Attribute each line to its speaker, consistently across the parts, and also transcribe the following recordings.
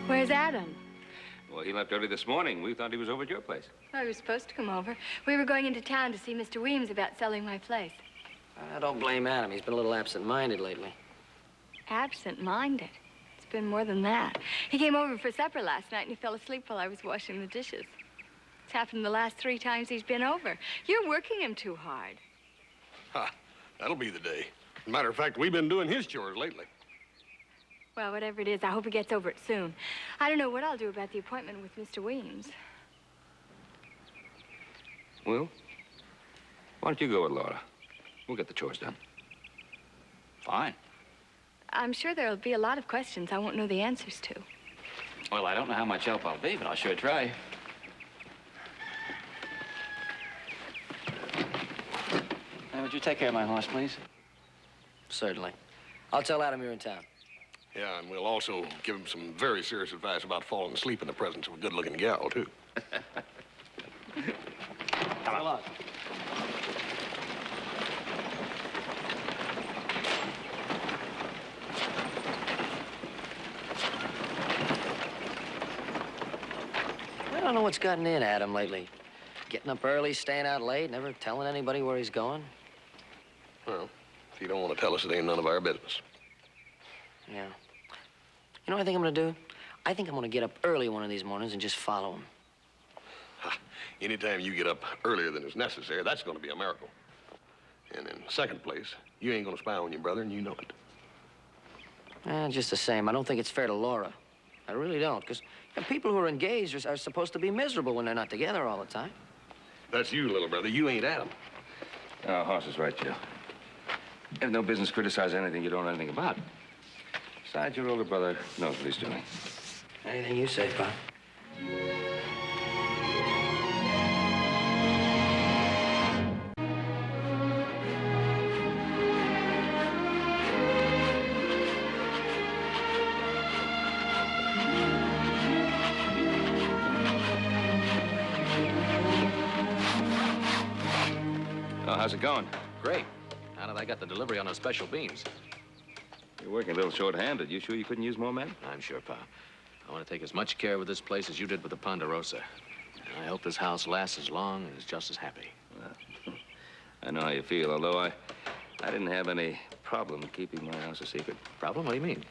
Speaker 1: Where's Adam?
Speaker 2: Well, he left early this morning. We thought he was over at your place.
Speaker 1: Well, he was supposed to come over. We were going into town to see Mr. Weems about selling my place.
Speaker 3: I don't blame Adam. He's been a little absent-minded lately.
Speaker 1: Absent-minded? It's been more than that. He came over for supper last night and he fell asleep while I was washing the dishes. It's happened the last 3 times he's been over. You're working him too hard.
Speaker 4: Ha, that'll be the day. As a matter of fact, we've been doing his chores lately.
Speaker 1: Well, whatever it is, I hope he gets over it soon. I don't know what I'll do about the appointment with Mr. Weems.
Speaker 2: Will, why don't you go with Laura? We'll get the chores done.
Speaker 5: Fine.
Speaker 1: I'm sure there'll be a lot of questions I won't know the answers to.
Speaker 5: Well, I don't know how much help I'll be, but I'll sure try. Would you take care of my horse, please?
Speaker 3: Certainly. I'll tell Adam you're in town.
Speaker 4: Yeah, and we'll also give him some very serious advice about falling asleep in the presence of a good-looking gal, too.
Speaker 5: Come along.
Speaker 3: I don't know what's gotten in Adam lately. Getting up early, staying out late, never telling anybody where he's going.
Speaker 4: Well, if you don't want to tell us, it ain't none of our business.
Speaker 3: Yeah. You know what I think I'm gonna do? I think I'm gonna get up early one of these mornings and just follow him.
Speaker 4: Ha, anytime you get up earlier than is necessary, that's gonna be a miracle. And in second place, you ain't gonna spy on your brother, and you know it.
Speaker 3: Just the same, I don't think it's fair to Laura. I really don't, because people who are engaged are supposed to be miserable when they're not together all the time.
Speaker 4: That's you, little brother. You ain't Adam.
Speaker 2: Oh, Hoss is right, Joe. You have no business criticizing anything you don't know anything about. Besides, your older brother knows what he's doing.
Speaker 3: Anything you say, Pop.
Speaker 2: Oh, how's it going?
Speaker 6: Great. Now that I got the delivery on those special beams.
Speaker 2: You're working a little short-handed. You sure you couldn't use more men?
Speaker 6: I'm sure, Pa. I want to take as much care with this place as you did with the Ponderosa. And I hope this house lasts as long and is just as happy.
Speaker 2: Well, I know how you feel, although I didn't have any problem keeping my house a secret.
Speaker 6: Problem? What do you mean?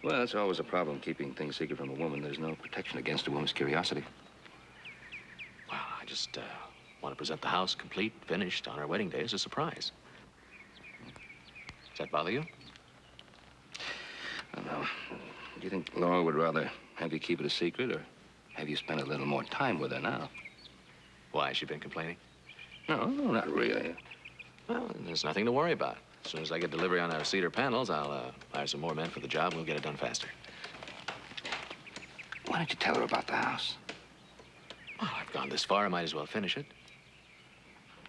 Speaker 2: Well, it's always a problem keeping things secret from a woman. There's no protection against a woman's curiosity.
Speaker 6: Well, I just want to present the house complete, finished, on our wedding day as a surprise. Does that bother you?
Speaker 2: I don't know. Do you think Laura would rather have you keep it a secret or have you spend a little more time with her now?
Speaker 6: Why, has she been complaining?
Speaker 2: No, not really.
Speaker 6: Well, there's nothing to worry about. As soon as I get delivery on our cedar panels, I'll hire some more men for the job. We'll get it done faster.
Speaker 2: Why don't you tell her about the house?
Speaker 6: Well, I've gone this far. I might as well finish it.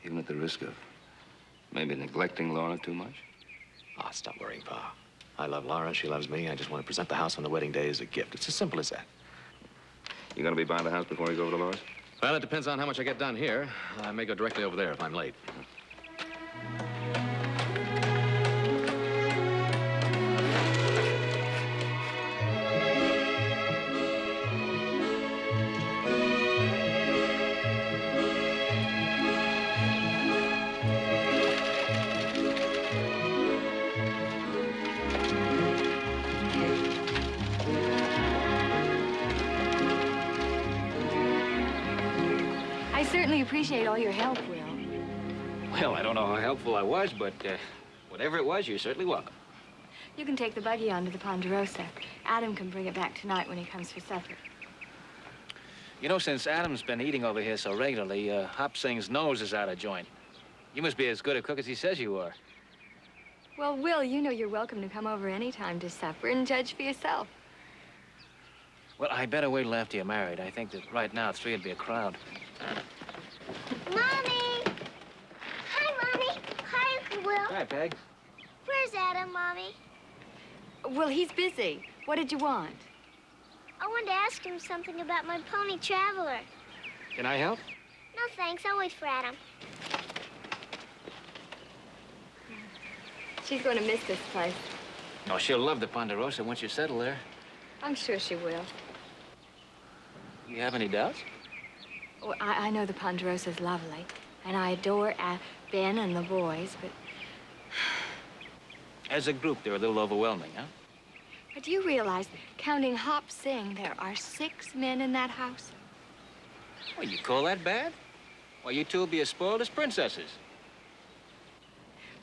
Speaker 2: Even at the risk of maybe neglecting Laura too much?
Speaker 6: Oh, stop worrying, Pa. I love Laura. She loves me. I just want to present the house on the wedding day as a gift. It's as simple as that.
Speaker 2: You gonna be buying the house before you go over to Laura's?
Speaker 6: Well, it depends on how much I get done here. I may go directly over there if I'm late.
Speaker 1: I certainly appreciate all your help, Will.
Speaker 5: Well, I don't know how helpful I was, but whatever it was, you're certainly welcome.
Speaker 1: You can take the buggy on to the Ponderosa. Adam can bring it back tonight when he comes for supper.
Speaker 7: You know, since Adam's been eating over here so regularly, Hop Singh's nose is out of joint. You must be as good a cook as he says you are.
Speaker 1: Well, Will, you know you're welcome to come over any time to supper and judge for yourself.
Speaker 7: Well, I better wait till after you're married. I think that right now 3 would be a crowd.
Speaker 8: Mommy! Hi, Mommy. Hi, Uncle Will.
Speaker 7: Hi, Peg.
Speaker 8: Where's Adam, Mommy?
Speaker 1: Well, he's busy. What did you want?
Speaker 8: I wanted to ask him something about my pony Traveler.
Speaker 7: Can I help?
Speaker 8: No, thanks. I'll wait for Adam.
Speaker 1: She's going to miss this place.
Speaker 7: Oh, she'll love the Ponderosa once you settle there.
Speaker 1: I'm sure she will.
Speaker 7: You have any doubts?
Speaker 1: Oh, I know the Ponderosa's lovely, and I adore Ben and the boys, but...
Speaker 7: As a group, they're a little overwhelming, huh?
Speaker 1: But do you realize, counting Hop Sing, there are 6 men in that house?
Speaker 7: Well, you call that bad? Well, you two will be as spoiled as princesses.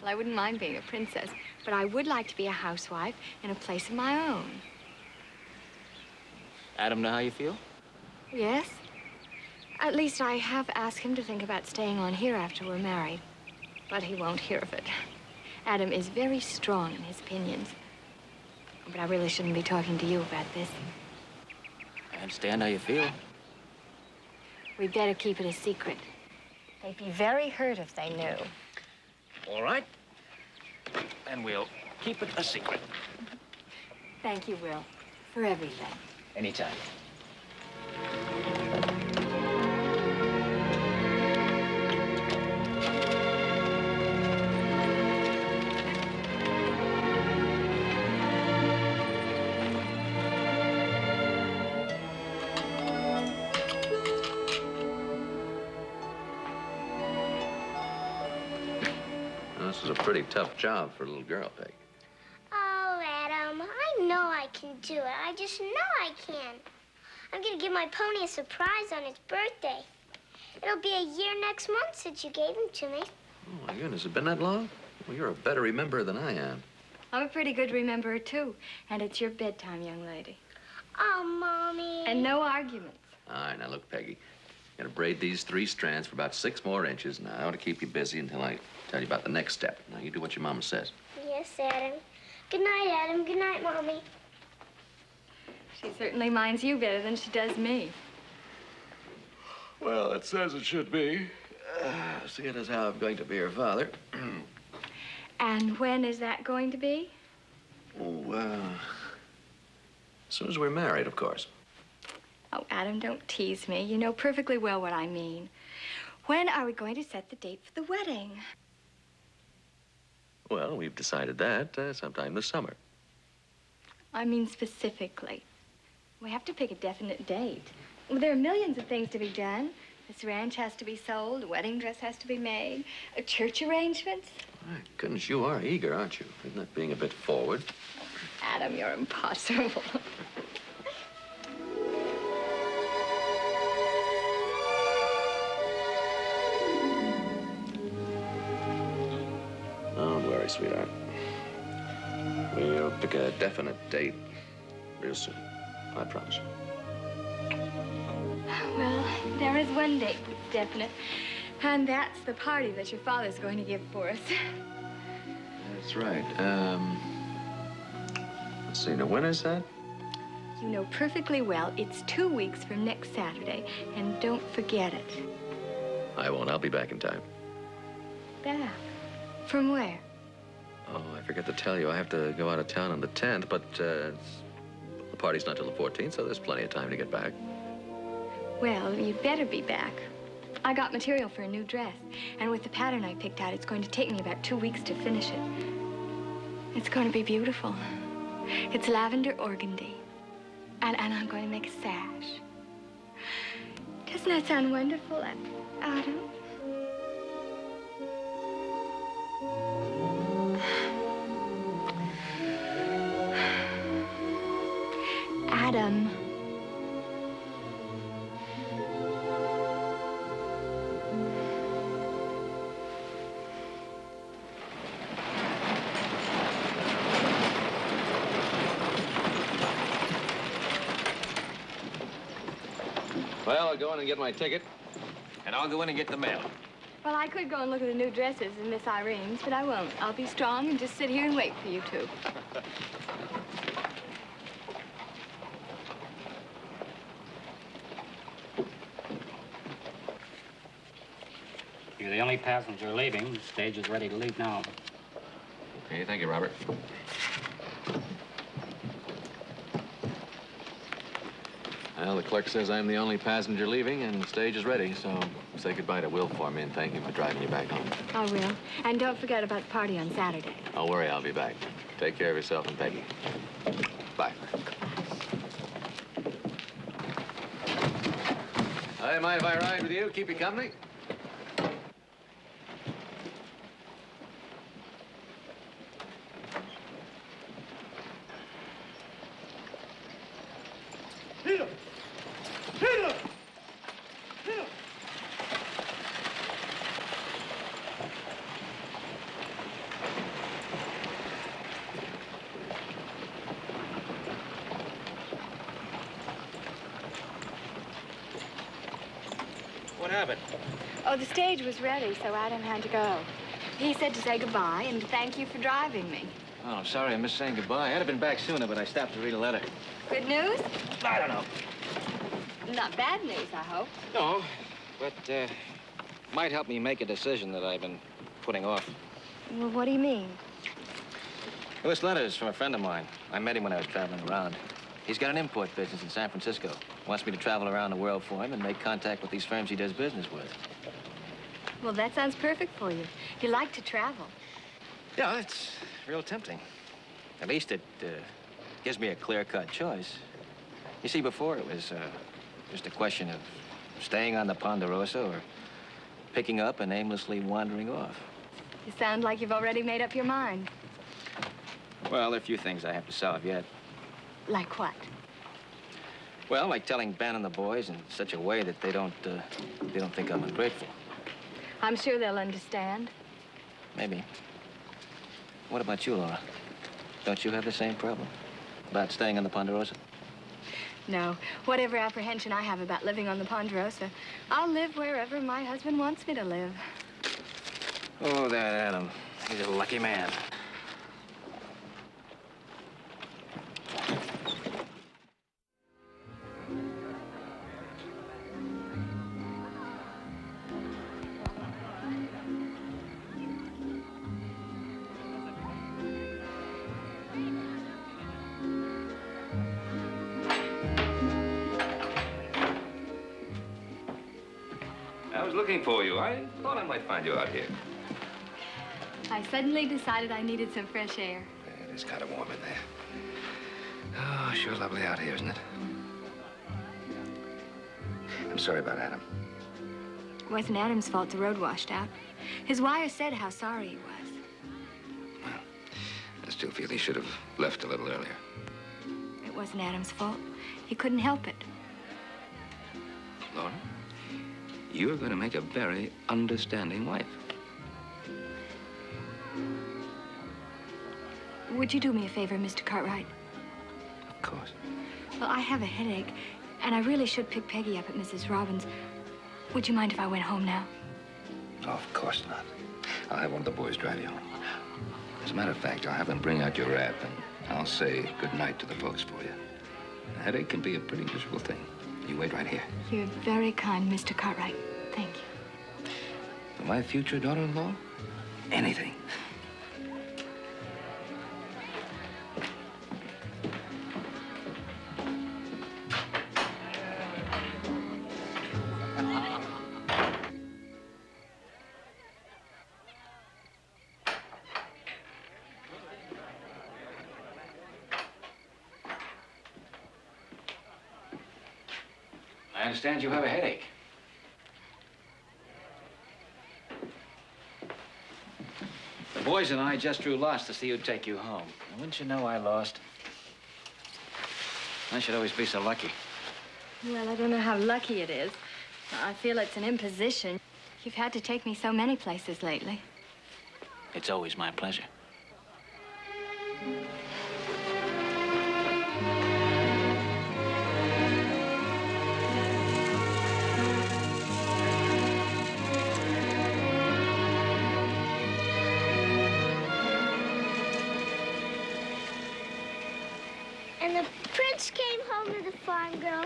Speaker 1: Well, I wouldn't mind being a princess, but I would like to be a housewife in a place of my own.
Speaker 7: Adam know how you feel?
Speaker 1: Yes. At least I have asked him to think about staying on here after we're married. But he won't hear of it. Adam is very strong in his opinions. But I really shouldn't be talking to you about this.
Speaker 7: I understand how you feel.
Speaker 1: We'd better keep it a secret. They'd be very hurt if they knew.
Speaker 7: All right. And we'll keep it a secret.
Speaker 1: Thank you, Will, for everything.
Speaker 7: Anytime.
Speaker 6: This is a pretty tough job for a little girl, Peg.
Speaker 8: Oh, Adam, I know I can do it. I just know I can. I'm gonna give my pony a surprise on its birthday. It'll be a year next month since you gave him to me.
Speaker 6: Oh, my goodness, has it been that long? Well, you're a better rememberer than I am.
Speaker 1: I'm a pretty good rememberer, too. And it's your bedtime, young lady.
Speaker 8: Oh, Mommy.
Speaker 1: And no arguments.
Speaker 6: All right, now look, Peggy. You're gonna braid these 3 strands for about 6 more inches. Now, I want to keep you busy until I tell you about the next step. Now, you do what your mama says.
Speaker 8: Yes, Adam. Good night, Adam. Good night, Mommy.
Speaker 1: She certainly minds you better than she does me.
Speaker 6: Well, it says it should be. Seeing as how I'm going to be her father.
Speaker 1: And when is that going to be?
Speaker 6: Oh, as soon as we're married, of course.
Speaker 1: Oh, Adam, don't tease me. You know perfectly well what I mean. When are we going to set the date for the wedding?
Speaker 6: Well, we've decided that sometime this summer.
Speaker 1: I mean specifically. We have to pick a definite date. Well, there are millions of things to be done. This ranch has to be sold, a wedding dress has to be made, church arrangements.
Speaker 6: My goodness, you are eager, aren't you? Isn't that being a bit forward?
Speaker 1: Adam, you're impossible.
Speaker 6: Don't worry, sweetheart. We'll pick a definite date real soon. I promise.
Speaker 1: Well, there is one date that's definite, and that's the party that your father's going to give for us.
Speaker 6: That's right. Let's see, now when is that?
Speaker 1: You know perfectly well it's 2 weeks from next Saturday, and don't forget it.
Speaker 6: I won't. I'll be back in time.
Speaker 1: Back? From where?
Speaker 6: Oh, I forgot to tell you. I have to go out of town on the 10th, but the party's not till the 14th, so there's plenty of time to get back.
Speaker 1: Well, you'd better be back. I got material for a new dress, and with the pattern I picked out, it's going to take me about 2 weeks to finish it. It's going to be beautiful. It's lavender organdy, and I'm going to make a sash. Doesn't that sound wonderful, Adam? Adam.
Speaker 6: Well, I'll go in and get my ticket.
Speaker 7: And I'll go in and get the mail.
Speaker 1: Well, I could go and look at the new dresses in Miss Irene's, but I won't. I'll be strong and just sit here and wait for you two.
Speaker 9: You're the only passenger leaving. The stage is ready to leave now.
Speaker 6: Okay, thank you, Robert. Well, the clerk says I'm the only passenger leaving, and the stage is ready, so say goodbye to Will for me and thank him for driving you back home.
Speaker 1: I will. And don't forget about the party on Saturday.
Speaker 6: Don't worry, I'll be back. Take care of yourself and Peggy. Bye. I mind if I ride with you? Keep you company?
Speaker 10: Peter! Peter! Peter!
Speaker 7: What happened?
Speaker 1: Oh, the stage was ready, so Adam had to go. He said to say goodbye and to thank you for driving me.
Speaker 7: Oh, I'm sorry I missed saying goodbye. I'd have been back sooner, but I stopped to read a letter.
Speaker 1: Good news?
Speaker 7: I don't know.
Speaker 1: Not bad news, I hope.
Speaker 7: No, but might help me make a decision that I've been putting off.
Speaker 1: Well, what do you mean?
Speaker 3: Well, this letter is from a friend of mine. I met him when I was traveling around. He's got an import business in San Francisco. Wants me to travel around the world for him and make contact with these firms he does business with.
Speaker 1: Well, that sounds perfect for you. You like to travel.
Speaker 3: Yeah, it's real tempting. At least it gives me a clear-cut choice. You see, before it was just a question of staying on the Ponderosa or picking up and aimlessly wandering off.
Speaker 1: You sound like you've already made up your mind.
Speaker 3: Well, there are a few things I have to solve yet.
Speaker 1: Like what?
Speaker 3: Well, like telling Ben and the boys in such a way that they don't think I'm ungrateful.
Speaker 1: I'm sure they'll understand.
Speaker 3: Maybe. What about you, Laura? Don't you have the same problem about staying on the Ponderosa?
Speaker 1: No. Whatever apprehension I have about living on the Ponderosa, I'll live wherever my husband wants me to live.
Speaker 3: Oh, that Adam. He's a lucky man.
Speaker 2: I was looking for you. I thought I might find you out here.
Speaker 1: I suddenly decided I needed some fresh air.
Speaker 2: It is kind of warm in there. Oh, sure lovely out here, isn't it? I'm sorry about Adam.
Speaker 1: It wasn't Adam's fault the road washed out. His wire said how sorry he was.
Speaker 2: Well, I still feel he should have left a little earlier.
Speaker 1: It wasn't Adam's fault. He couldn't help it.
Speaker 2: Laura, you're going to make a very understanding wife.
Speaker 1: Would you do me a favor, Mr. Cartwright?
Speaker 2: Of course.
Speaker 1: Well, I have a headache, and I really should pick Peggy up at Mrs. Robbins'. Would you mind if I went home now?
Speaker 2: Oh, of course not. I'll have one of the boys drive you home. As a matter of fact, I'll have them bring out your wrap, and I'll say good night to the folks for you. A headache can be a pretty miserable thing. You wait right here.
Speaker 1: You're very kind, Mr. Cartwright. Thank you.
Speaker 2: For my future daughter-in-law, anything.
Speaker 7: I understand you have a headache. The boys and I just drew lots to see who'd take you home. And wouldn't you know I lost? I should always be so lucky.
Speaker 1: Well, I don't know how lucky it is. I feel it's an imposition. You've had to take me so many places lately.
Speaker 7: It's always my pleasure.
Speaker 8: And the prince came home to the farm girl,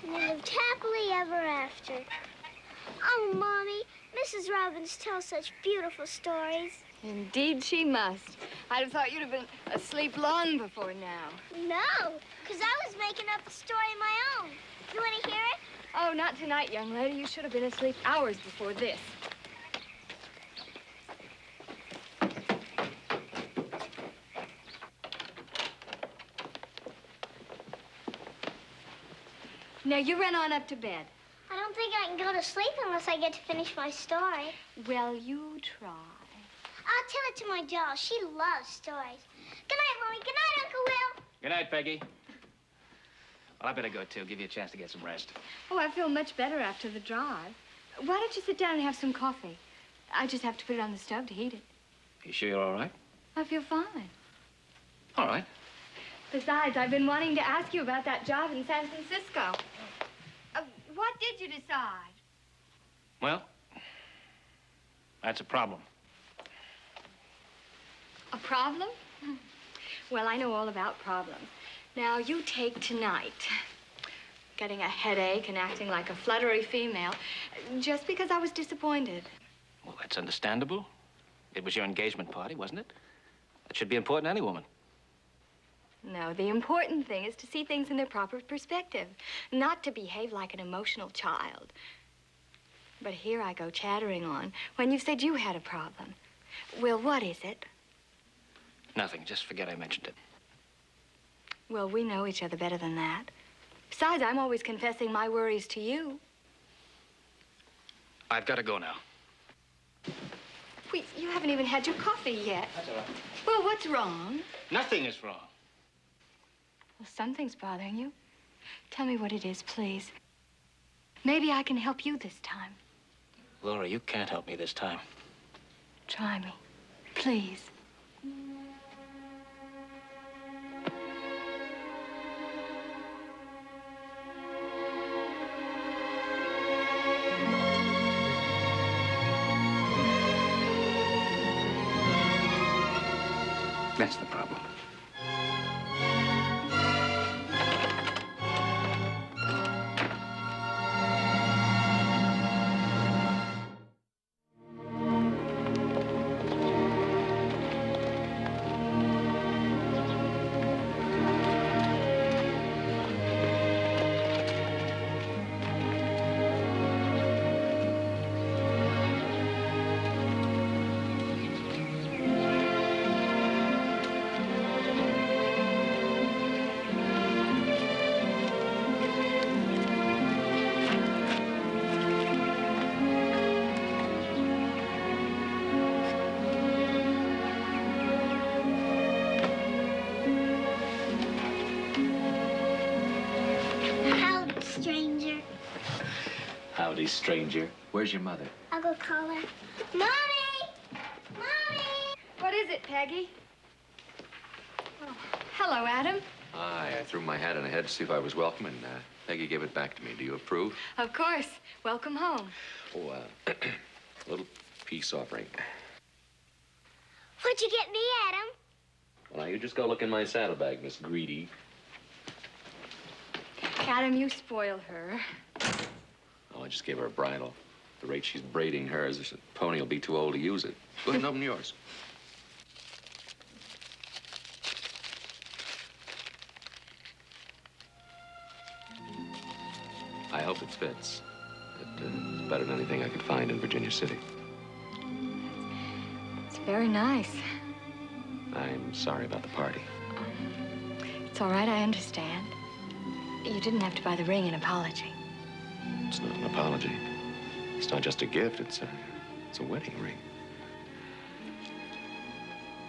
Speaker 8: and they lived happily ever after. Oh, Mommy, Mrs. Robbins tells such beautiful stories.
Speaker 1: Indeed she must. I'd have thought you'd have been asleep long before now.
Speaker 8: No, because I was making up a story of my own. You want to hear it?
Speaker 1: Oh, not tonight, young lady. You should have been asleep hours before this. Now, you run on up to bed.
Speaker 8: I don't think I can go to sleep unless I get to finish my story.
Speaker 1: Well, you try.
Speaker 8: I'll tell it to my doll. She loves stories. Good night, Mommy. Good night, Uncle Will.
Speaker 7: Good night, Peggy. Well, I better go, too. Give you a chance to get some rest.
Speaker 1: Oh, I feel much better after the drive. Why don't you sit down and have some coffee? I just have to put it on the stove to heat it.
Speaker 7: You sure you're all right?
Speaker 1: I feel fine.
Speaker 7: All right.
Speaker 1: Besides, I've been wanting to ask you about that job in San Francisco. What did you decide?
Speaker 7: Well, that's a problem.
Speaker 1: A problem? Well, I know all about problems. Now, you take tonight. Getting a headache and acting like a fluttery female just because I was disappointed.
Speaker 7: Well, that's understandable. It was your engagement party, wasn't it? That should be important to any woman.
Speaker 1: No, the important thing is to see things in their proper perspective, not to behave like an emotional child. But here I go chattering on when you said you had a problem. Well, what is it?
Speaker 7: Nothing. Just forget I mentioned it.
Speaker 1: Well, we know each other better than that. Besides, I'm always confessing my worries to you.
Speaker 7: I've got to go now.
Speaker 1: Wait, you haven't even had your coffee yet.
Speaker 7: That's all right.
Speaker 1: Well, what's wrong?
Speaker 7: Nothing is wrong.
Speaker 1: Well, something's bothering you. Tell me what it is, please. Maybe I can help you this time.
Speaker 7: Laura, you can't help me this time.
Speaker 1: Try me, please.
Speaker 7: That's the problem.
Speaker 6: Howdy, stranger. Where's your mother?
Speaker 8: I'll go call her. Mommy! Mommy!
Speaker 1: What is it, Peggy? Oh, hello, Adam.
Speaker 6: Hi, I threw my hat on ahead to see if I was welcome, and Peggy gave it back to me. Do you approve?
Speaker 1: Of course. Welcome home.
Speaker 6: Oh, a little peace offering.
Speaker 8: What'd you get me, Adam?
Speaker 6: Well, now, you just go look in my saddlebag, Miss Greedy.
Speaker 1: Adam, you spoil her.
Speaker 6: Oh, I just gave her a bridle. At the rate she's braiding hers, the pony will be too old to use it. Go ahead and open yours. I hope it fits. It's better than anything I could find in Virginia City.
Speaker 1: It's very nice.
Speaker 6: I'm sorry about the party.
Speaker 1: It's all right, I understand. You didn't have to buy the ring in apology.
Speaker 6: It's not an apology. It's not just a gift, it's a wedding ring.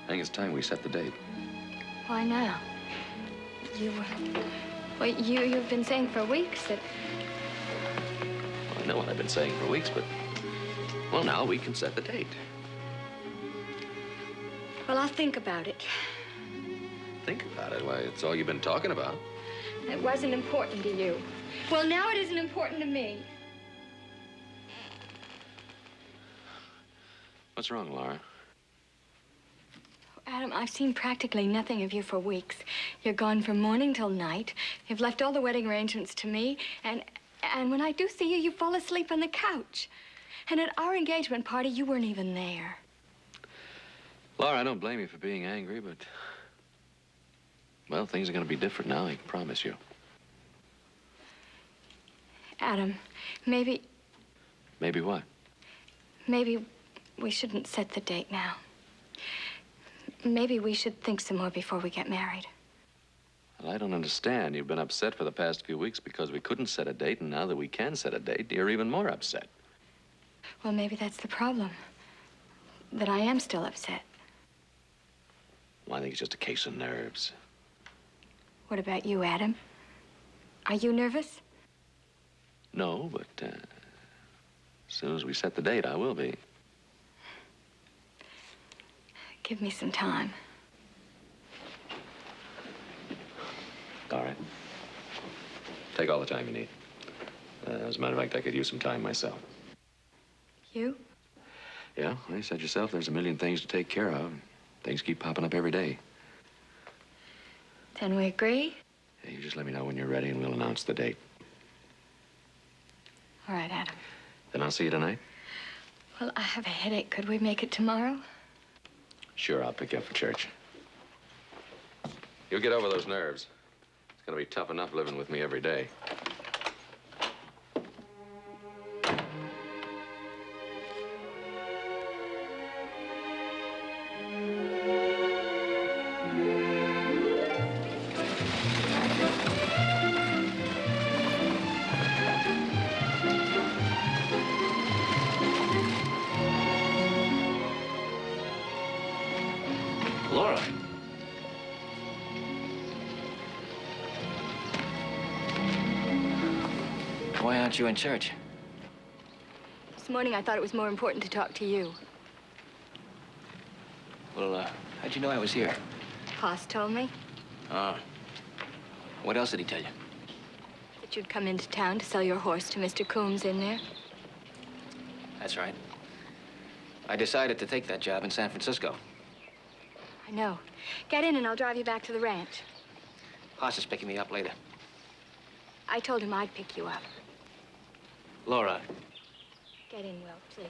Speaker 6: I think it's time we set the date.
Speaker 1: Why now? You've been saying for weeks that...
Speaker 6: Well, I know what I've been saying for weeks, but... Well, now we can set the date.
Speaker 1: Well, I'll think about it.
Speaker 6: Think about it. Why, it's all you've been talking about.
Speaker 1: It wasn't important to you. Well, now it isn't important to me.
Speaker 6: What's wrong, Laura?
Speaker 1: Adam, I've seen practically nothing of you for weeks. You're gone from morning till night. You've left all the wedding arrangements to me, and when I do see you, you fall asleep on the couch. And at our engagement party, you weren't even there.
Speaker 6: Laura, I don't blame you for being angry, but... Well, things are going to be different now, I can promise you.
Speaker 1: Adam, maybe...
Speaker 6: Maybe what?
Speaker 1: Maybe we shouldn't set the date now. Maybe we should think some more before we get married.
Speaker 6: Well, I don't understand. You've been upset for the past few weeks because we couldn't set a date, and now that we can set a date, you're even more upset.
Speaker 1: Well, maybe that's the problem. That I am still upset.
Speaker 6: Well, I think it's just a case of nerves.
Speaker 1: What about you, Adam? Are you nervous?
Speaker 6: No, but as soon as we set the date, I will be.
Speaker 1: Give me some time.
Speaker 6: All right. Take all the time you need. As a matter of fact, I could use some time myself.
Speaker 1: You?
Speaker 6: Yeah, well, you said yourself there's a million things to take care of. Things keep popping up every day.
Speaker 1: Then we agree?
Speaker 6: Yeah, you just let me know when you're ready and we'll announce the date.
Speaker 1: All right, Adam.
Speaker 6: Then I'll see you tonight?
Speaker 1: Well, I have a headache. Could we make it tomorrow?
Speaker 6: Sure, I'll pick you up for church. You'll get over those nerves. It's gonna be tough enough living with me every day.
Speaker 7: Laura. Why aren't you in church?
Speaker 1: This morning I thought it was more important to talk to you.
Speaker 7: Well, how'd you know I was here?
Speaker 1: Hoss told me
Speaker 7: What else did he tell you?
Speaker 1: that you'd come into town to sell your horse to Mr. Coombs in there.
Speaker 7: That's right. I decided to take that job in San Francisco.
Speaker 1: I know. Get in and I'll drive you back to the ranch.
Speaker 7: Hoss is picking me up later.
Speaker 1: I told him I'd pick you up.
Speaker 7: Laura.
Speaker 1: Get in, Will, please.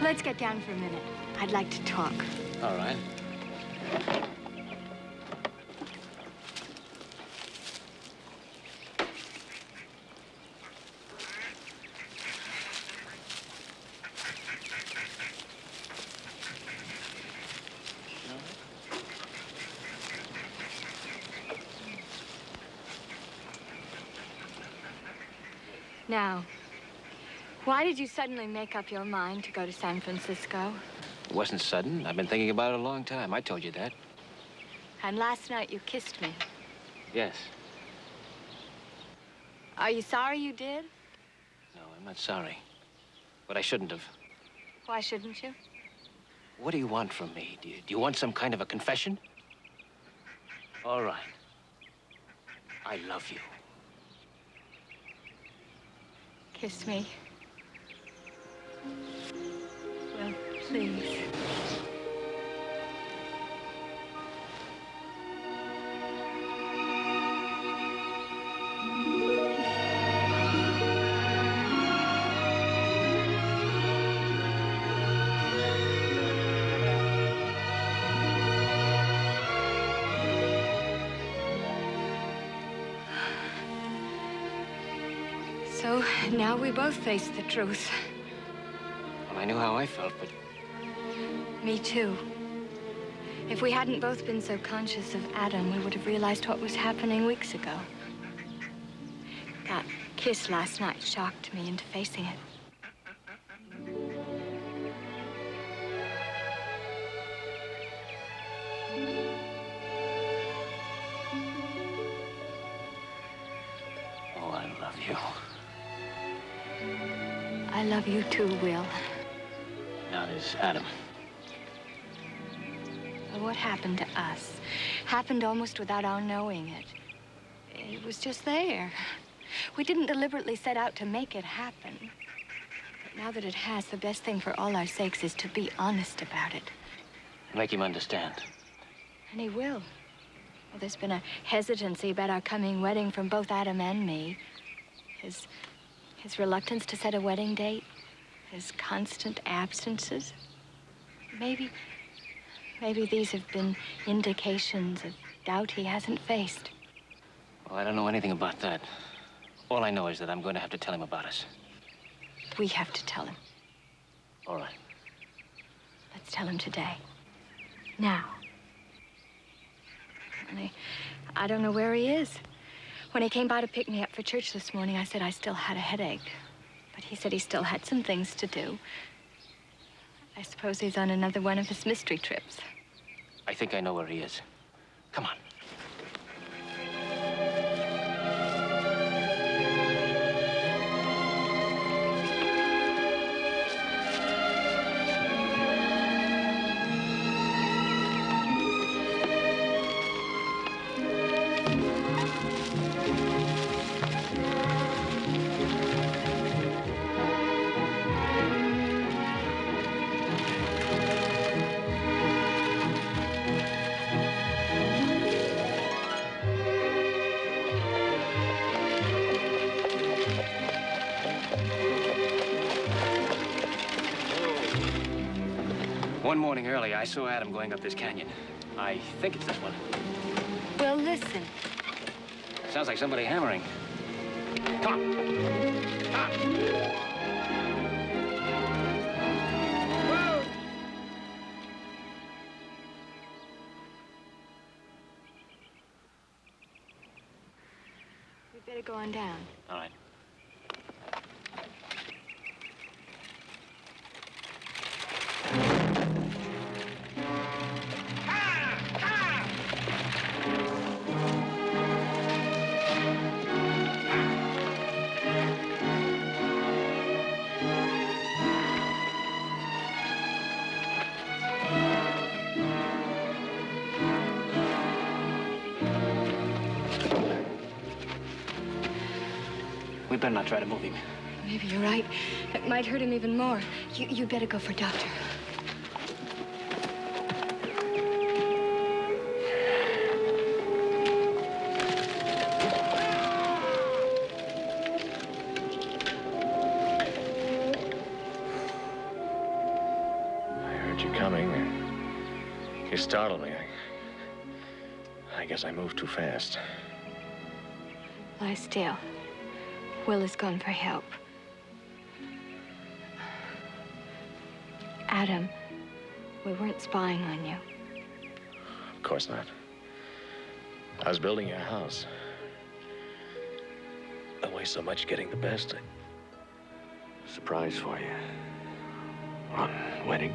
Speaker 1: Let's get down for a minute. I'd like to talk.
Speaker 7: All right.
Speaker 1: Now, why did you suddenly make up your mind to go to San Francisco?
Speaker 7: It wasn't sudden. I've been thinking about it a long time. I told you that.
Speaker 1: And last night you kissed me.
Speaker 7: Yes.
Speaker 1: Are you sorry you did?
Speaker 7: No, I'm not sorry. But I shouldn't have.
Speaker 1: Why shouldn't you?
Speaker 7: What do you want from me? Do you want some kind of a confession? All right. I love you.
Speaker 1: Kiss me. Well, please. So now we both face the truth.
Speaker 7: Well, I knew how I felt, but
Speaker 1: Me too. If we hadn't both been so conscious of Adam, we would have realized what was happening weeks ago. That kiss last night shocked me into facing it.
Speaker 7: oh, I love you.
Speaker 1: I love you too, Will.
Speaker 7: Now there's Adam.
Speaker 1: Well, what happened to us happened almost without our knowing it. It was just there. We didn't deliberately set out to make it happen. But now that it has, the best thing for all our sakes is to be honest about it.
Speaker 7: Make him understand.
Speaker 1: And he will. Well, there's been a hesitancy about our coming wedding from both Adam and me. His reluctance to set a wedding date, his constant absences. Maybe these have been indications of doubt he hasn't faced.
Speaker 7: Well, I don't know anything about that. All I know is that I'm going to have to tell him about us.
Speaker 1: We have to tell him.
Speaker 7: All right.
Speaker 1: Let's tell him today. Now. Only, I don't know where he is. When he came by to pick me up for church this morning, I said I still had a headache. But he said he still had some things to do. I suppose he's on another one of his mystery trips.
Speaker 7: I think I know where he is. Come on. One morning early, I saw Adam going up this canyon. I think it's this one.
Speaker 1: Well, listen.
Speaker 7: Sounds like somebody hammering. Come on. Come on. Whoa!
Speaker 1: We'd better go on down.
Speaker 7: All right. We better not try to move him.
Speaker 1: Maybe you're right. It might hurt him even more. You better go for a doctor.
Speaker 3: I heard you coming. You startled me. I guess I moved too fast.
Speaker 1: Lie still. Will has gone for help. Adam, we weren't spying on you.
Speaker 3: Of course not. I was building your house. Don't waste so much getting the best. Surprise for you. On wedding.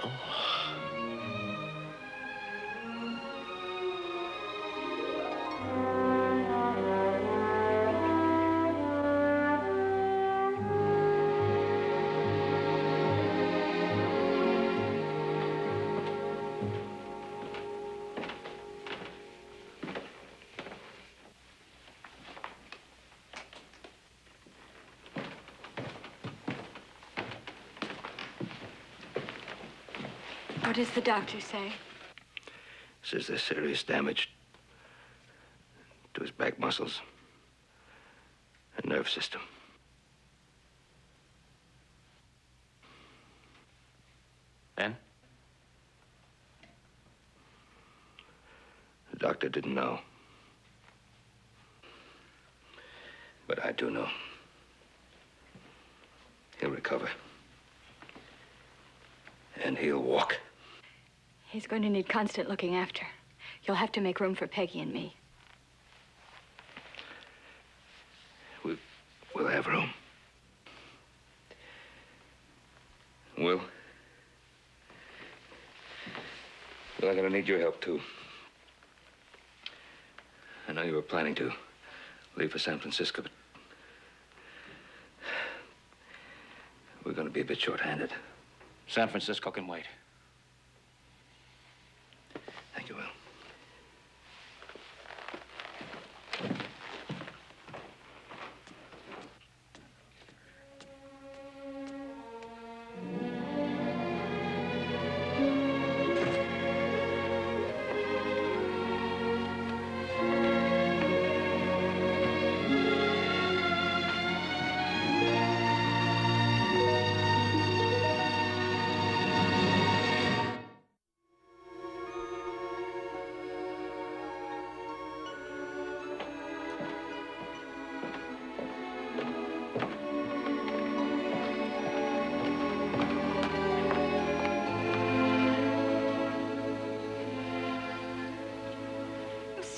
Speaker 3: Oh.
Speaker 1: What does the doctor say?
Speaker 2: Says there's serious damage to his back muscles and nerve system.
Speaker 3: Then?
Speaker 2: The doctor didn't know. But I do know. He'll recover. And he'll walk.
Speaker 1: He's going to need constant looking after. You'll have to make room for Peggy and me.
Speaker 2: We'll have room. Will? Well, I'm gonna need your help, too. I know you were planning to leave for San Francisco, but we're gonna be a bit short-handed.
Speaker 7: San Francisco can wait.
Speaker 2: Thank you, Will.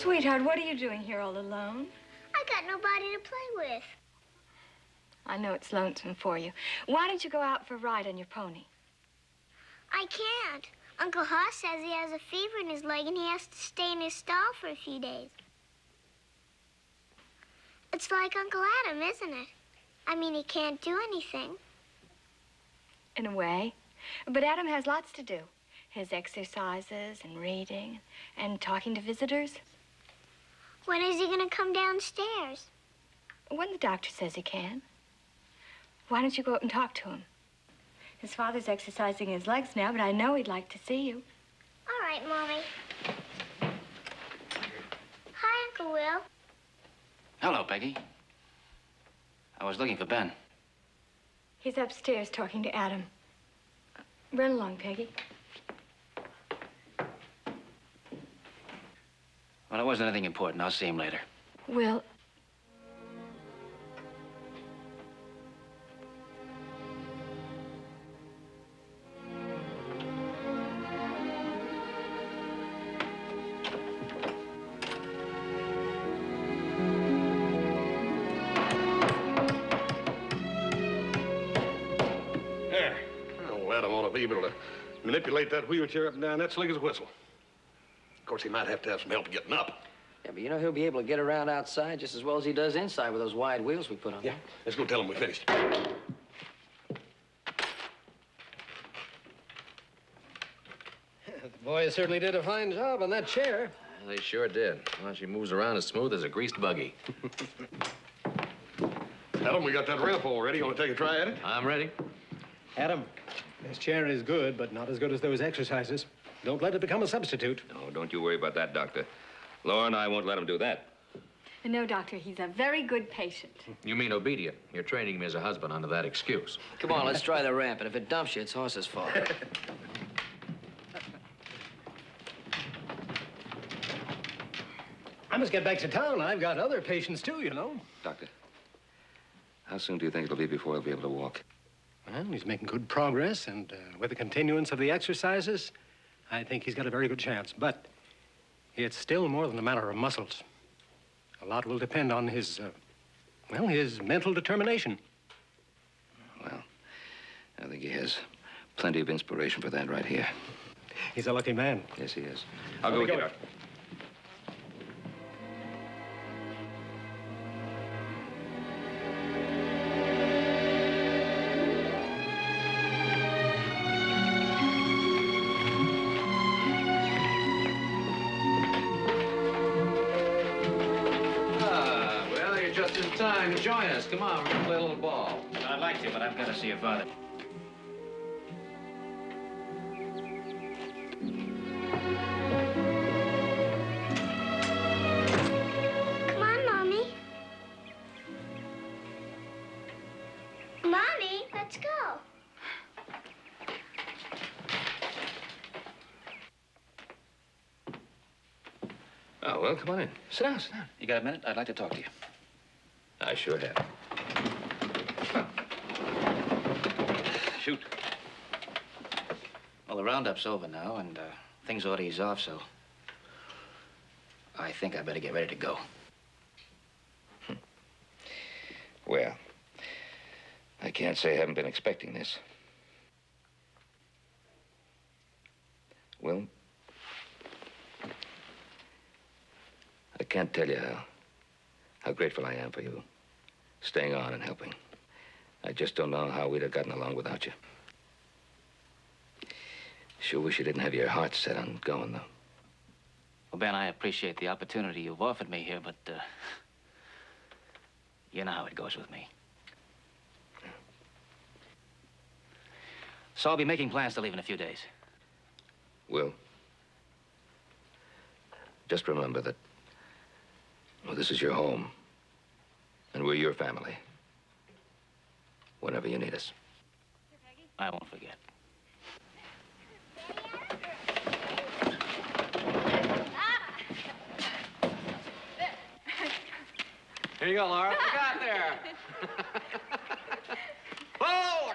Speaker 1: Sweetheart, what are you doing here all alone?
Speaker 8: I got nobody to play with.
Speaker 1: I know it's lonesome for you. Why don't you go out for a ride on your pony?
Speaker 8: I can't. Uncle Hoss says he has a fever in his leg and he has to stay in his stall for a few days. It's like Uncle Adam, isn't it? I mean, he can't do anything.
Speaker 1: In a way. But Adam has lots to do. His exercises and reading and talking to visitors.
Speaker 8: When is he going to come downstairs?
Speaker 1: When the doctor says he can. Why don't you go up and talk to him? His father's exercising his legs now, but I know he'd like to see you.
Speaker 8: All right, Mommy. Hi, Uncle Will.
Speaker 5: Hello, Peggy. I was looking for Ben.
Speaker 1: He's upstairs talking to Adam. Run along, Peggy.
Speaker 5: Well, it wasn't anything important. I'll see him later.
Speaker 1: Will,
Speaker 4: There. Oh, Adam ought to be able to manipulate that wheelchair up and down that slick as a whistle. Of course, he might have to have some help getting up.
Speaker 3: Yeah, but you know he'll be able to get around outside just as well as he does inside with those wide wheels we put on.
Speaker 4: Yeah, let's go tell him we finished.
Speaker 11: The boys certainly did a fine job on that chair.
Speaker 6: They sure did. Well, she moves around as smooth as a greased buggy.
Speaker 4: Adam, we got that ramp all ready. You want to take a try at it?
Speaker 6: I'm ready.
Speaker 11: Adam, this chair is good, but not as good as those exercises. Don't let it become a substitute.
Speaker 2: No, don't you worry about that, Doctor. Laura and I won't let him do that.
Speaker 1: no, Doctor, he's a very good patient.
Speaker 6: You mean obedient. You're training him as a husband under that excuse.
Speaker 3: Come on, let's try the ramp, and if it dumps you, it's Hoss's fault.
Speaker 11: I must get back to town. I've got other patients, too, you know.
Speaker 2: Doctor, how soon do you think it'll be before he'll be able to walk?
Speaker 11: Well, he's making good progress, and with the continuance of the exercises, I think he's got a very good chance. But it's still more than a matter of muscles. A lot will depend on his, well, his mental determination.
Speaker 2: Well, I think he has plenty of inspiration for that right here.
Speaker 11: He's a lucky man.
Speaker 2: Yes, he is. I'll go with you, Doctor.
Speaker 6: Time to join us. Come on, we're gonna play a little ball.
Speaker 5: I'd like to, but I've got to see your father.
Speaker 8: Come on, Mommy. Mommy, let's go.
Speaker 2: Oh, well, come on in. Sit down, sit down.
Speaker 5: You got a minute? I'd like to talk to you.
Speaker 2: I sure have.
Speaker 5: Shoot. Well, the roundup's over now, and things ought to ease off, so I think I better get ready to go.
Speaker 2: Well, I can't say I haven't been expecting this. Well, I can't tell you how grateful I am for you staying on and helping. I just don't know how we'd have gotten along without you. Sure wish you didn't have your heart set on going, though.
Speaker 5: Well, Ben, I appreciate the opportunity you've offered me here, but you know how it goes with me. So I'll be making plans to leave in a few days.
Speaker 2: Will, just remember that, well, this is your home, and we're your family. Whenever you need us.
Speaker 5: I won't forget.
Speaker 6: Here you go, Laura. Look out there. Oh,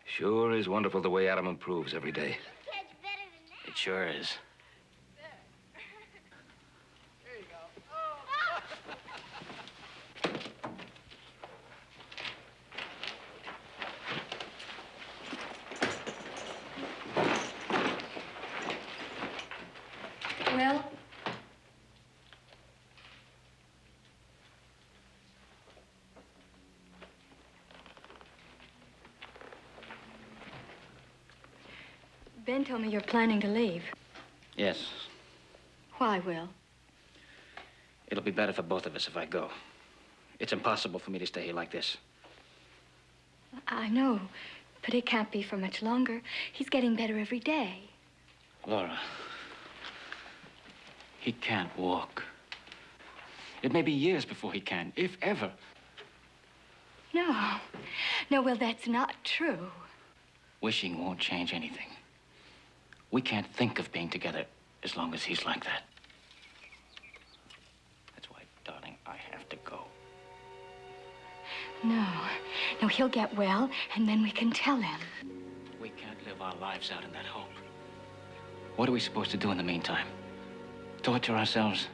Speaker 2: Sure is wonderful the way Adam improves every day.
Speaker 5: It sure is.
Speaker 1: Will? Ben told me you're planning to leave.
Speaker 7: Yes.
Speaker 1: Why, Will?
Speaker 7: It'll be better for both of us if I go. It's impossible for me to stay here like this.
Speaker 1: I know, but it can't be for much longer. He's getting better every day.
Speaker 7: Laura, he can't walk. It may be years before he can, if ever.
Speaker 1: No. No, Will, that's not true.
Speaker 7: Wishing won't change anything. We can't think of being together as long as he's like that. That's why, darling, I have to go.
Speaker 1: No. No, he'll get well, and then we can tell him.
Speaker 7: We can't live our lives out in that hope. What are we supposed to do in the meantime? Torture ourselves?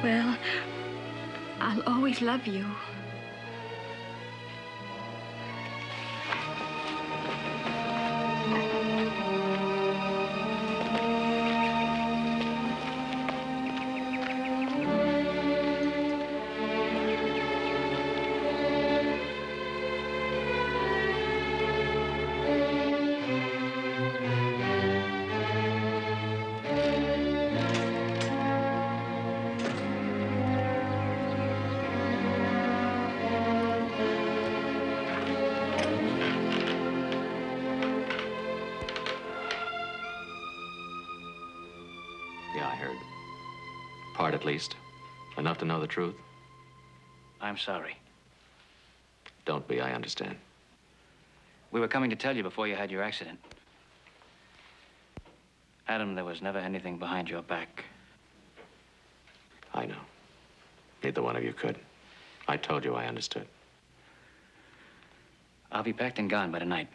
Speaker 1: Well, I'll always love you.
Speaker 6: Yeah, I heard. Part, at least. Enough to know the truth.
Speaker 7: I'm sorry.
Speaker 6: Don't be, I understand.
Speaker 7: We were coming to tell you before you had your accident. Adam, there was never anything behind your back.
Speaker 6: I know. Neither one of you could. I told you I understood.
Speaker 7: I'll be packed and gone by tonight.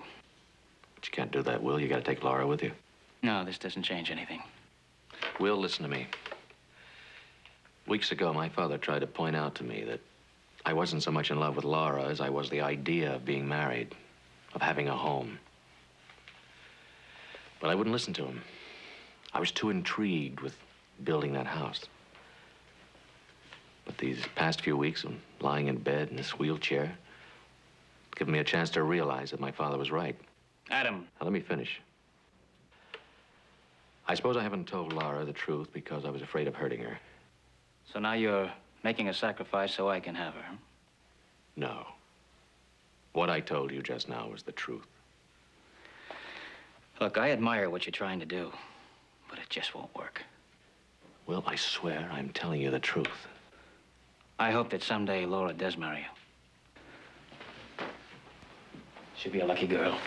Speaker 6: But you can't do that, Will. You gotta take Laura with you.
Speaker 7: No, this doesn't change anything.
Speaker 6: Will, listen to me. Weeks ago, my father tried to point out to me that I wasn't so much in love with Laura as I was the idea of being married, of having a home. But I wouldn't listen to him. I was too intrigued with building that house. But these past few weeks, when lying in bed in this wheelchair, given me a chance to realize that my father was right.
Speaker 7: Adam.
Speaker 6: Now, let me finish. I suppose I haven't told Laura the truth because I was afraid of hurting her.
Speaker 7: So now you're making a sacrifice so I can have her, huh?
Speaker 6: No. What I told you just now was the truth.
Speaker 7: Look, I admire what you're trying to do, but it just won't work.
Speaker 6: Well, I swear I'm telling you the truth.
Speaker 7: I hope that someday Laura does marry you. She'll be a lucky girl.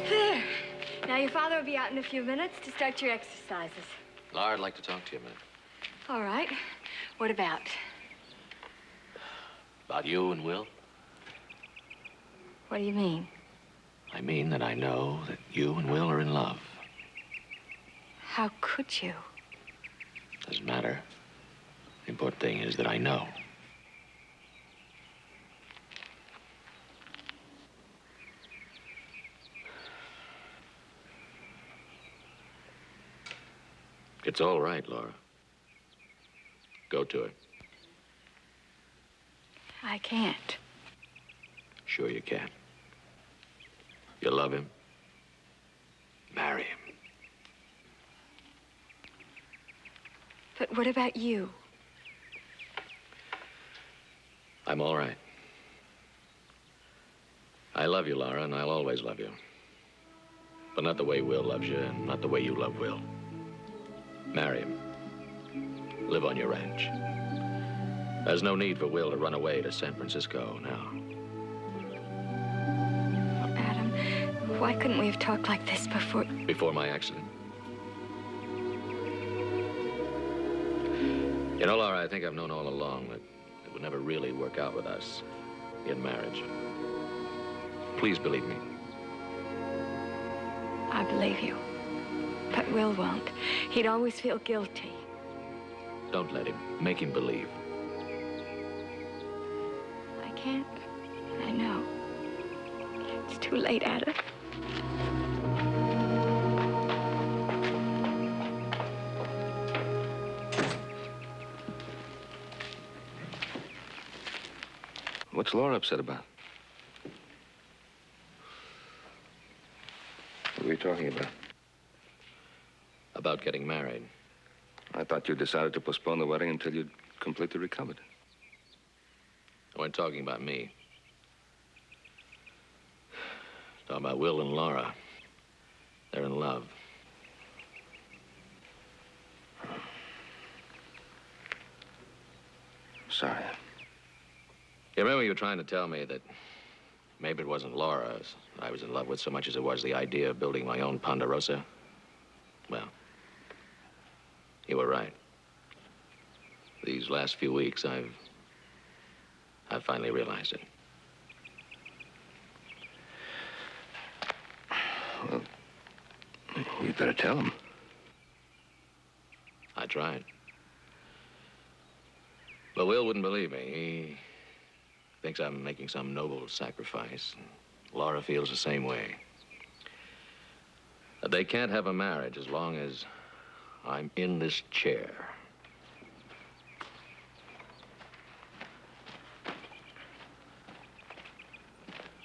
Speaker 1: There. Now, your father will be out in a few minutes to start your exercises.
Speaker 6: Laura, I'd like to talk to you a minute.
Speaker 1: All right. What about?
Speaker 6: About you and Will.
Speaker 1: What do you mean?
Speaker 6: I mean that I know that you and Will are in love.
Speaker 1: How could you?
Speaker 6: Doesn't matter. The important thing is that I know. It's all right, Laura. Go to it.
Speaker 1: I can't.
Speaker 6: Sure you can. You love him. Marry him.
Speaker 1: But what about you?
Speaker 6: I'm all right. I love you, Laura, and I'll always love you. But not the way Will loves you, and not the way you love Will. Marry him. Live on your ranch. There's no need for Will to run away to San Francisco now.
Speaker 1: Adam, why couldn't we have talked like this before?
Speaker 6: Before my accident? You know, Laura, I think I've known all along that it would never really work out with us in marriage. Please believe me.
Speaker 1: I believe you. But Will won't. He'd always feel guilty.
Speaker 6: Don't let him. Make him believe.
Speaker 1: I can't. I know. It's too late, Adam.
Speaker 2: What's Laura upset about? What were you talking about?
Speaker 6: About getting married.
Speaker 2: I thought you decided to postpone the wedding until you'd completely recovered.
Speaker 6: I wasn't talking about me. Talking about Will and Laura. They're in love.
Speaker 2: Sorry.
Speaker 6: You remember you were trying to tell me that maybe it wasn't Laura I was in love with so much as it was the idea of building my own Ponderosa? Well, you were right. These last few weeks, I've finally realized it.
Speaker 2: Well, you'd better tell him.
Speaker 6: I tried. But Will wouldn't believe me. He thinks I'm making some noble sacrifice. Laura feels the same way. That they can't have a marriage as long as I'm in this chair.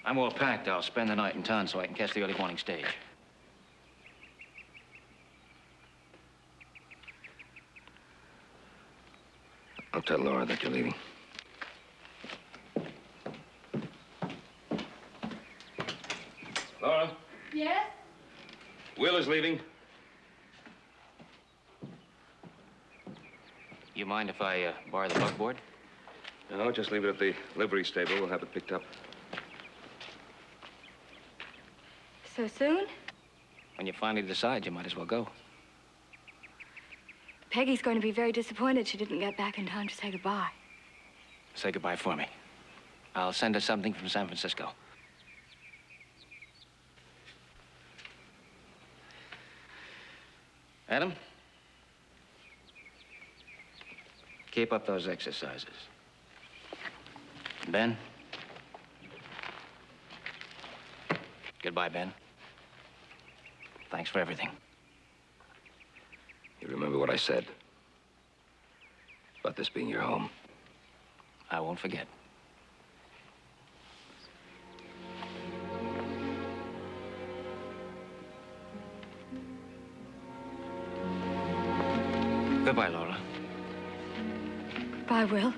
Speaker 7: I'm all packed. I'll spend the night in town so I can catch the early morning stage.
Speaker 2: I'll tell Laura that you're leaving.
Speaker 5: Laura,
Speaker 1: Yes?
Speaker 5: Will is leaving.
Speaker 3: You mind if I borrow the buckboard?
Speaker 2: No, just leave it at the livery stable. We'll have it picked up.
Speaker 1: So soon?
Speaker 3: When you finally decide, you might as well go.
Speaker 1: Peggy's going to be very disappointed she didn't get back in time to say goodbye.
Speaker 3: Say goodbye for me. I'll send her something from San Francisco. Adam? Keep up those exercises. Ben? Goodbye, Ben. Thanks for everything.
Speaker 2: You remember what I said about this being your home?
Speaker 3: I won't forget. Goodbye, Laura.
Speaker 1: Bye, Will.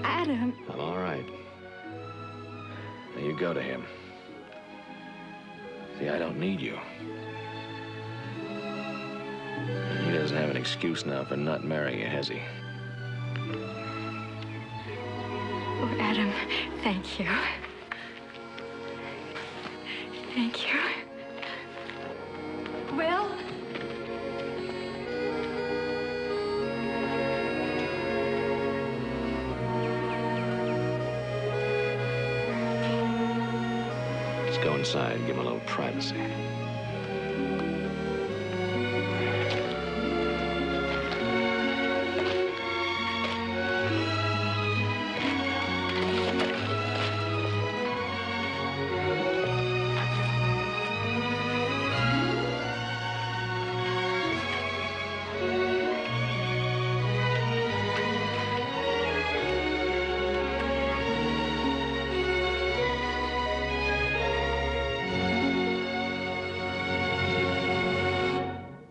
Speaker 1: Adam.
Speaker 6: I'm all right. Now you go to him. See, I don't need you. He doesn't have an excuse now for not marrying you, has he?
Speaker 1: Oh, Adam, thank you. Thank you. Will?
Speaker 6: Let's go inside and give him a little privacy.